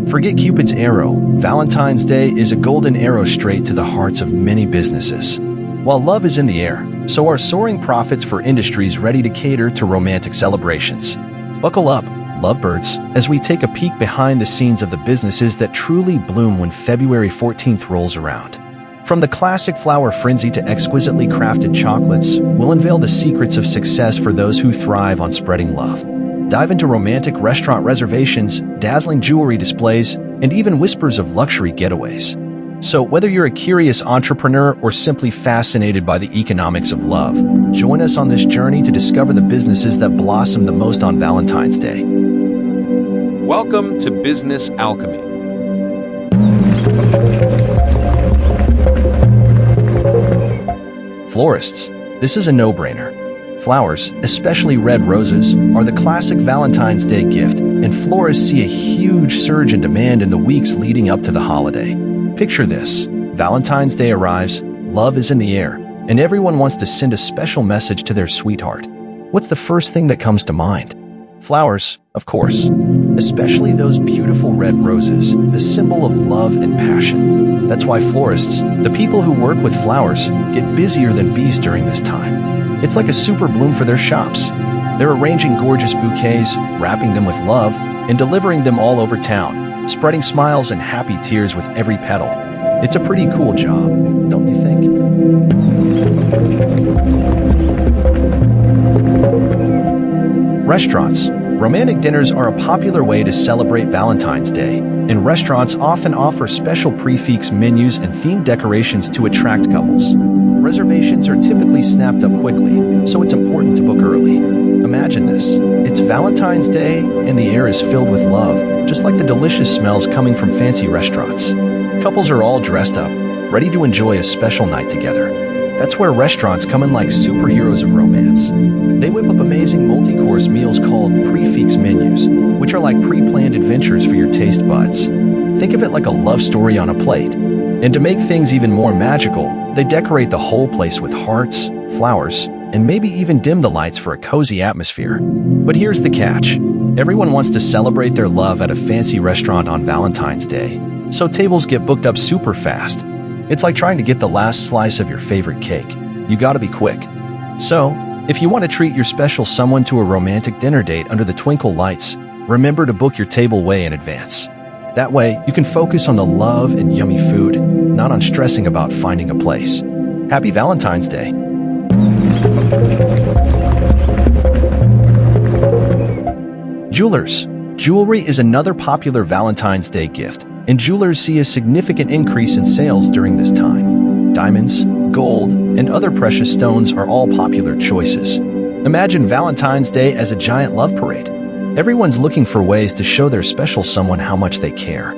Forget Cupid's arrow. Valentine's Day is a golden arrow straight to the hearts of many businesses. While love is in the air, so are soaring profits for industries ready to cater to romantic celebrations. Buckle up, lovebirds, as we take a peek behind the scenes of the businesses that truly bloom when February 14th rolls around. From the classic flower frenzy to exquisitely crafted chocolates, we'll unveil the secrets of success for those who thrive on spreading love. Dive into romantic restaurant reservations, dazzling jewelry displays, and even whispers of luxury getaways. So whether you're a curious entrepreneur or simply fascinated by the economics of love, join us on this journey to discover the businesses that blossom the most on Valentine's Day. Welcome to Business Alchemy. Florists, this is a no-brainer. Flowers, especially red roses, are the classic Valentine's Day gift, and florists see a huge surge in demand in the weeks leading up to the holiday. Picture this: Valentine's Day arrives, love is in the air, and everyone wants to send a special message to their sweetheart. What's the first thing that comes to mind? Flowers, of course. Especially those beautiful red roses, the symbol of love and passion. That's why florists, the people who work with flowers, get busier than bees during this time. It's like a super bloom for their shops. They're arranging gorgeous bouquets, wrapping them with love, and delivering them all over town, spreading smiles and happy tears with every petal. It's a pretty cool job, don't you think? Restaurants. Romantic dinners are a popular way to celebrate Valentine's Day, and restaurants often offer special prix menus and themed decorations to attract couples. Reservations are typically snapped up quickly, so it's important to book early. Imagine this: it's Valentine's Day and the air is filled with love, just like the delicious smells coming from fancy restaurants. Couples are all dressed up, ready to enjoy a special night together. That's where restaurants come in like superheroes of romance. They whip up amazing multi-course meals called prix menus, which are like pre-planned adventures for your taste buds. Think of it like a love story on a plate. And to make things even more magical, they decorate the whole place with hearts, flowers, and maybe even dim the lights for a cozy atmosphere. But here's the catch: everyone wants to celebrate their love at a fancy restaurant on Valentine's Day, so tables get booked up super fast. It's like trying to get the last slice of your favorite cake. You gotta be quick. So, if you want to treat your special someone to a romantic dinner date under the twinkle lights, remember to book your table way in advance. That way, you can focus on the love and yummy food, not on stressing about finding a place. Happy Valentine's Day. Jewelers. Jewelry is another popular Valentine's Day gift, and jewelers see a significant increase in sales during this time. Diamonds, gold, and other precious stones are all popular choices. Imagine Valentine's Day as a giant love parade. Everyone's looking for ways to show their special someone how much they care.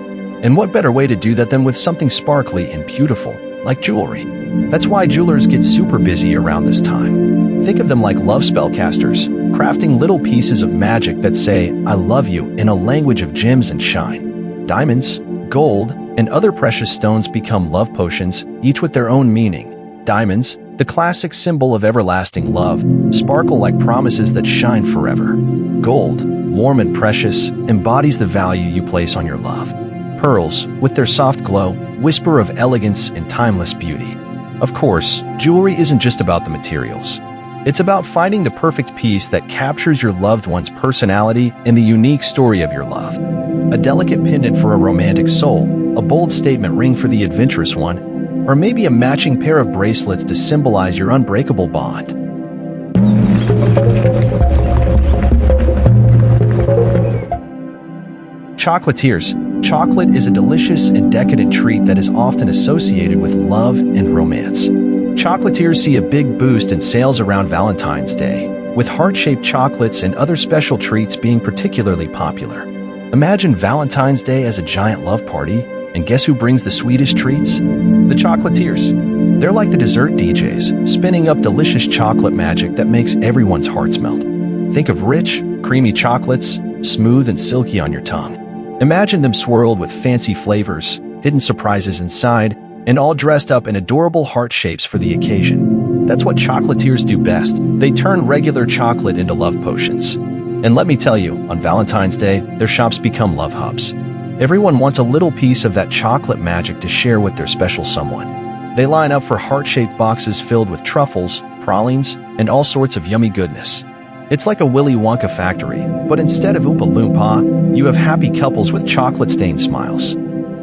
And what better way to do that than with something sparkly and beautiful, like jewelry? That's why jewelers get super busy around this time. Think of them like love spellcasters, crafting little pieces of magic that say, "I love you," in a language of gems and shine. Diamonds, gold, and other precious stones become love potions, each with their own meaning. Diamonds, the classic symbol of everlasting love, sparkle like promises that shine forever. Gold, warm and precious, embodies the value you place on your love. Pearls, with their soft glow, whisper of elegance and timeless beauty. Of course, jewelry isn't just about the materials. It's about finding the perfect piece that captures your loved one's personality and the unique story of your love. A delicate pendant for a romantic soul, a bold statement ring for the adventurous one, or maybe a matching pair of bracelets to symbolize your unbreakable bond. Chocolatiers. Chocolate is a delicious and decadent treat that is often associated with love and romance. Chocolatiers see a big boost in sales around Valentine's Day, with heart-shaped chocolates and other special treats being particularly popular. Imagine Valentine's Day as a giant love party, and guess who brings the sweetest treats? The chocolatiers. They're like the dessert DJs, spinning up delicious chocolate magic that makes everyone's hearts melt. Think of rich, creamy chocolates, smooth and silky on your tongue. Imagine them swirled with fancy flavors, hidden surprises inside, and all dressed up in adorable heart shapes for the occasion. That's what chocolatiers do best. They turn regular chocolate into love potions. And let me tell you, on Valentine's Day, their shops become love hubs. Everyone wants a little piece of that chocolate magic to share with their special someone. They line up for heart-shaped boxes filled with truffles, pralines, and all sorts of yummy goodness. It's like a Willy Wonka factory, but instead of Oompa Loompa, you have happy couples with chocolate-stained smiles.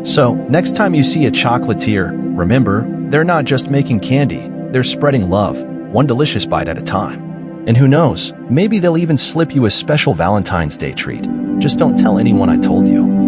So, next time you see a chocolatier, remember, they're not just making candy, they're spreading love, one delicious bite at a time. And who knows, maybe they'll even slip you a special Valentine's Day treat. Just don't tell anyone I told you.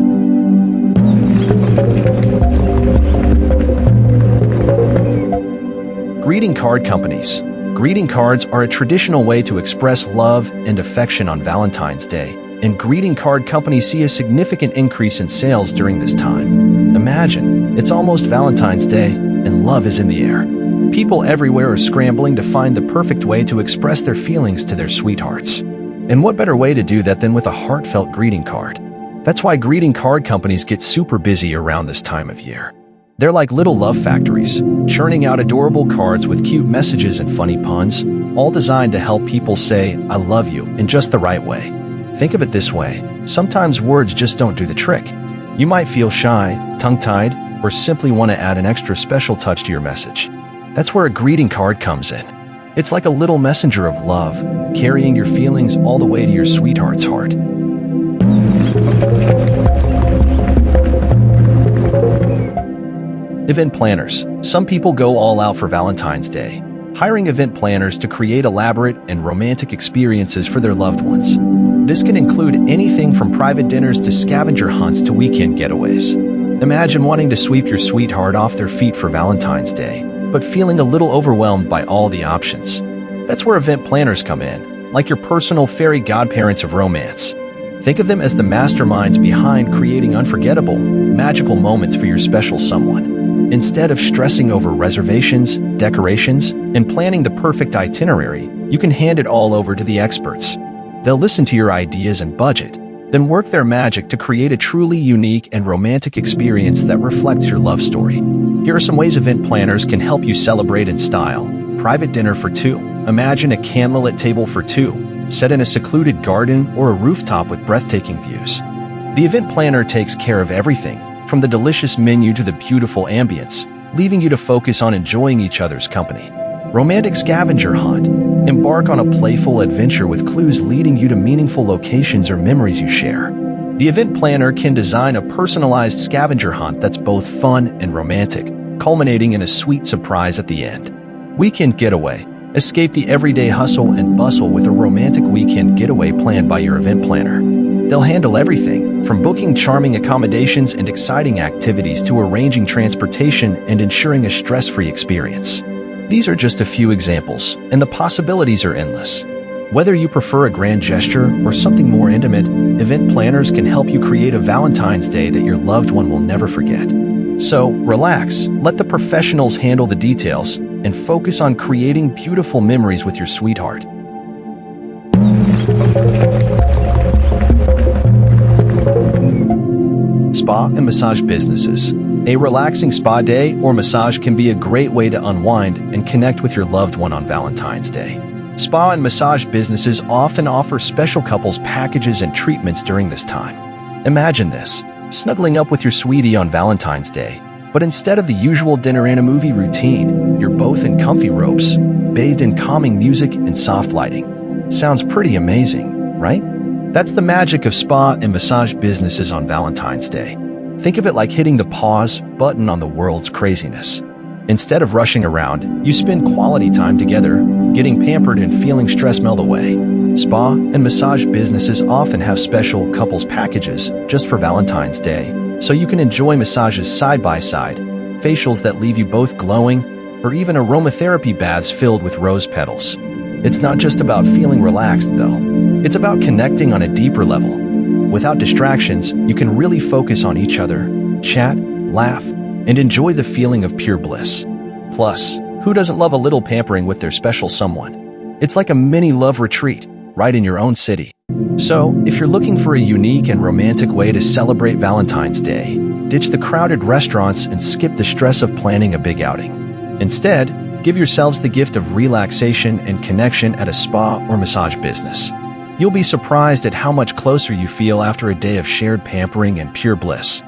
Greeting card companies. Greeting cards are a traditional way to express love and affection on Valentine's Day, and greeting card companies see a significant increase in sales during this time. Imagine, it's almost Valentine's Day, and love is in the air. People everywhere are scrambling to find the perfect way to express their feelings to their sweethearts. And what better way to do that than with a heartfelt greeting card? That's why greeting card companies get super busy around this time of year. They're like little love factories, churning out adorable cards with cute messages and funny puns, all designed to help people say, "I love you," in just the right way. Think of it this way, sometimes words just don't do the trick. You might feel shy, tongue-tied, or simply want to add an extra special touch to your message. That's where a greeting card comes in. It's like a little messenger of love, carrying your feelings all the way to your sweetheart's heart. Event planners. Some people go all out for Valentine's Day, hiring event planners to create elaborate and romantic experiences for their loved ones. This can include anything from private dinners to scavenger hunts to weekend getaways. Imagine wanting to sweep your sweetheart off their feet for Valentine's Day, but feeling a little overwhelmed by all the options. That's where event planners come in, like your personal fairy godparents of romance. Think of them as the masterminds behind creating unforgettable, magical moments for your special someone. Instead of stressing over reservations, decorations, and planning the perfect itinerary, you can hand it all over to the experts. They'll listen to your ideas and budget, then work their magic to create a truly unique and romantic experience that reflects your love story. Here are some ways event planners can help you celebrate in style. Private dinner for two. Imagine a candlelit table for two, set in a secluded garden or a rooftop with breathtaking views. The event planner takes care of everything, from the delicious menu to the beautiful ambience, leaving you to focus on enjoying each other's company. Romantic scavenger hunt. Embark on a playful adventure with clues leading you to meaningful locations or memories you share. The event planner can design a personalized scavenger hunt that's both fun and romantic, culminating in a sweet surprise at the end. Weekend getaway. Escape the everyday hustle and bustle with a romantic weekend getaway planned by your event planner. They'll handle everything, from booking charming accommodations and exciting activities to arranging transportation and ensuring a stress-free experience. These are just a few examples, and the possibilities are endless. Whether you prefer a grand gesture or something more intimate, event planners can help you create a Valentine's Day that your loved one will never forget. So, relax, let the professionals handle the details, and focus on creating beautiful memories with your sweetheart. Spa and massage businesses. A relaxing spa day or massage can be a great way to unwind and connect with your loved one on Valentine's Day. Spa and massage businesses often offer special couples packages and treatments during this time. Imagine this, snuggling up with your sweetie on Valentine's Day, but instead of the usual dinner and a movie routine, you're both in comfy robes, bathed in calming music and soft lighting. Sounds pretty amazing, right? That's the magic of spa and massage businesses on Valentine's Day. Think of it like hitting the pause button on the world's craziness. Instead of rushing around, you spend quality time together, getting pampered and feeling stress melt away. Spa and massage businesses often have special couples packages just for Valentine's Day, so you can enjoy massages side by side, facials that leave you both glowing, or even aromatherapy baths filled with rose petals. It's not just about feeling relaxed, though. It's about connecting on a deeper level. Without distractions, you can really focus on each other, chat, laugh, and enjoy the feeling of pure bliss. Plus, who doesn't love a little pampering with their special someone? It's like a mini love retreat, right in your own city. So, if you're looking for a unique and romantic way to celebrate Valentine's Day, ditch the crowded restaurants and skip the stress of planning a big outing. Instead, give yourselves the gift of relaxation and connection at a spa or massage business. You'll be surprised at how much closer you feel after a day of shared pampering and pure bliss.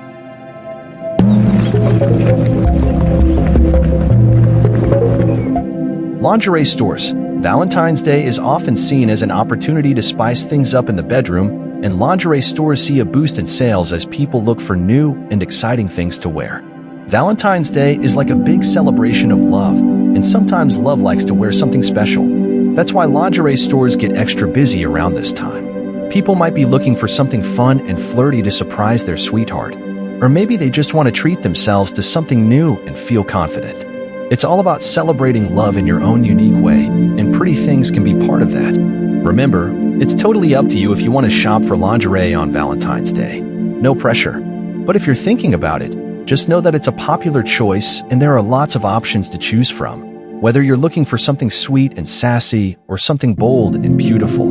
Lingerie stores. Valentine's Day is often seen as an opportunity to spice things up in the bedroom, and lingerie stores see a boost in sales as people look for new and exciting things to wear. Valentine's Day is like a big celebration of love, and sometimes love likes to wear something special. That's why lingerie stores get extra busy around this time. People might be looking for something fun and flirty to surprise their sweetheart, or maybe they just want to treat themselves to something new and feel confident. It's all about celebrating love in your own unique way, and pretty things can be part of that. Remember, it's totally up to you if you want to shop for lingerie on Valentine's Day. No pressure. But if you're thinking about it, just know that it's a popular choice and there are lots of options to choose from, whether you're looking for something sweet and sassy or something bold and beautiful.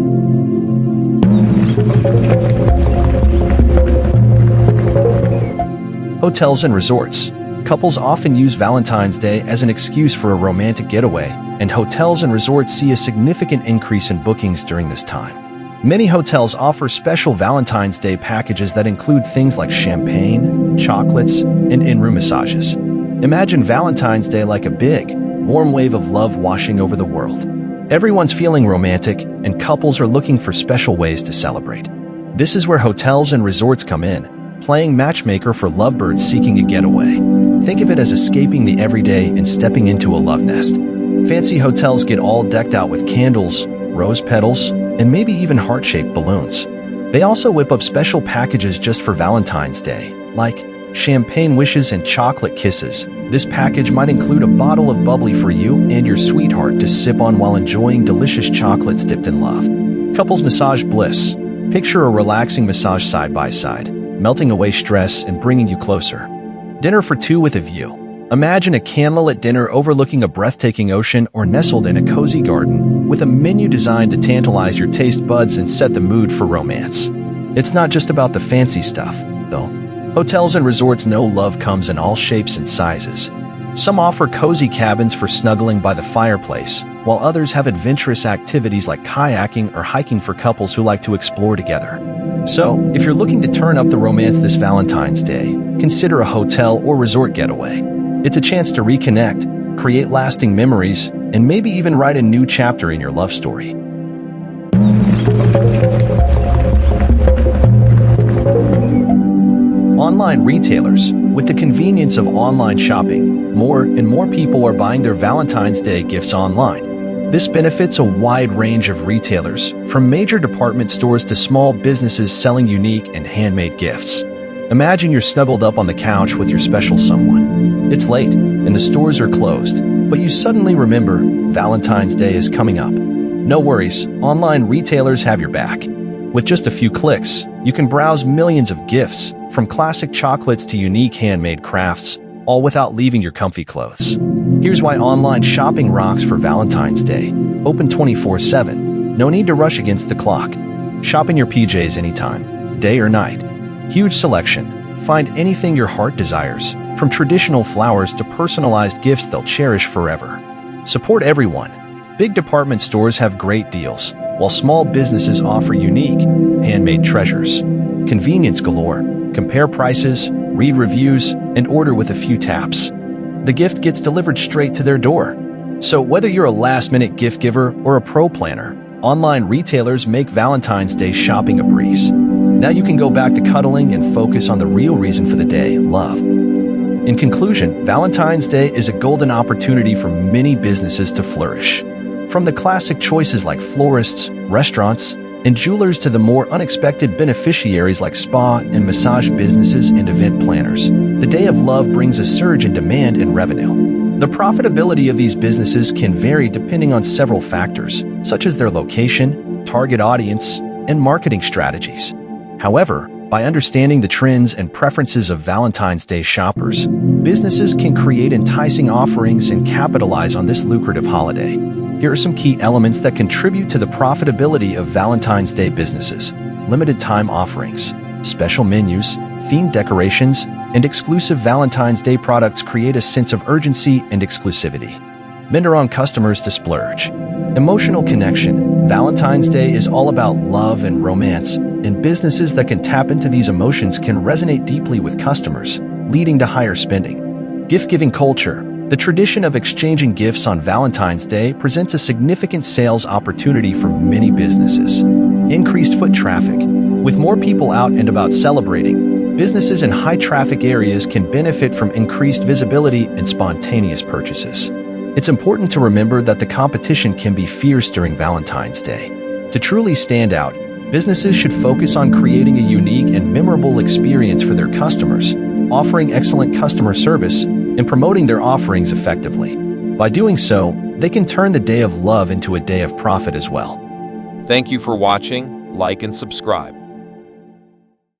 Hotels and resorts. Couples often use Valentine's Day as an excuse for a romantic getaway, and hotels and resorts see a significant increase in bookings during this time. Many hotels offer special Valentine's Day packages that include things like champagne, chocolates, and in-room massages. Imagine Valentine's Day like a big, warm wave of love washing over the world. Everyone's feeling romantic, and couples are looking for special ways to celebrate. This is where hotels and resorts come in, playing matchmaker for lovebirds seeking a getaway. Think of it as escaping the everyday and stepping into a love nest. Fancy hotels get all decked out with candles, rose petals, and maybe even heart-shaped balloons. They also whip up special packages just for Valentine's Day, like champagne wishes and chocolate kisses. This package might include a bottle of bubbly for you and your sweetheart to sip on while enjoying delicious chocolates dipped in love. Couples massage bliss. Picture a relaxing massage side by side, melting away stress and bringing you closer. Dinner for two with a view. Imagine a candlelit dinner overlooking a breathtaking ocean or nestled in a cozy garden, with a menu designed to tantalize your taste buds and set the mood for romance. It's not just about the fancy stuff, though. Hotels and resorts know love comes in all shapes and sizes. Some offer cozy cabins for snuggling by the fireplace, while others have adventurous activities like kayaking or hiking for couples who like to explore together. So, if you're looking to turn up the romance this Valentine's Day, consider a hotel or resort getaway. It's a chance to reconnect, create lasting memories, and maybe even write a new chapter in your love story. Online retailers. With the convenience of online shopping, more and more people are buying their Valentine's Day gifts online. This benefits a wide range of retailers, from major department stores to small businesses selling unique and handmade gifts. Imagine you're snuggled up on the couch with your special someone. It's late, and the stores are closed, but you suddenly remember Valentine's Day is coming up. No worries, online retailers have your back. With just a few clicks, you can browse millions of gifts, from classic chocolates to unique handmade crafts, all without leaving your comfy clothes. Here's why online shopping rocks for Valentine's Day. Open 24/7. No need to rush against the clock. Shop in your PJs anytime, day or night. Huge selection. Find anything your heart desires, from traditional flowers to personalized gifts they'll cherish forever. Support everyone. Big department stores have great deals, while small businesses offer unique, handmade treasures. Convenience galore. Compare prices, read reviews, and order with a few taps. The gift gets delivered straight to their door. So whether you're a last-minute gift giver or a pro planner, online retailers make Valentine's Day shopping a breeze. Now you can go back to cuddling and focus on the real reason for the day, love. In conclusion, Valentine's Day is a golden opportunity for many businesses to flourish. From the classic choices like florists, restaurants, and jewelers to the more unexpected beneficiaries like spa and massage businesses and event planners, the Day of Love brings a surge in demand and revenue. The profitability of these businesses can vary depending on several factors, such as their location, target audience, and marketing strategies. However, by understanding the trends and preferences of Valentine's Day shoppers, businesses can create enticing offerings and capitalize on this lucrative holiday. Here are some key elements that contribute to the profitability of Valentine's Day businesses: limited time offerings, special menus, themed decorations, and exclusive Valentine's Day products create a sense of urgency and exclusivity. Vendor on customers to splurge. Emotional connection. Valentine's Day is all about love and romance, and businesses that can tap into these emotions can resonate deeply with customers, leading to higher spending. Gift-giving culture. The tradition of exchanging gifts on Valentine's Day presents a significant sales opportunity for many businesses. Increased foot traffic. With more people out and about celebrating, businesses in high-traffic areas can benefit from increased visibility and spontaneous purchases. It's important to remember that the competition can be fierce during Valentine's Day. To truly stand out, businesses should focus on creating a unique and memorable experience for their customers, offering excellent customer service, and promoting their offerings effectively. By doing so, they can turn the day of love into a day of profit as well. Thank you for watching, like and subscribe.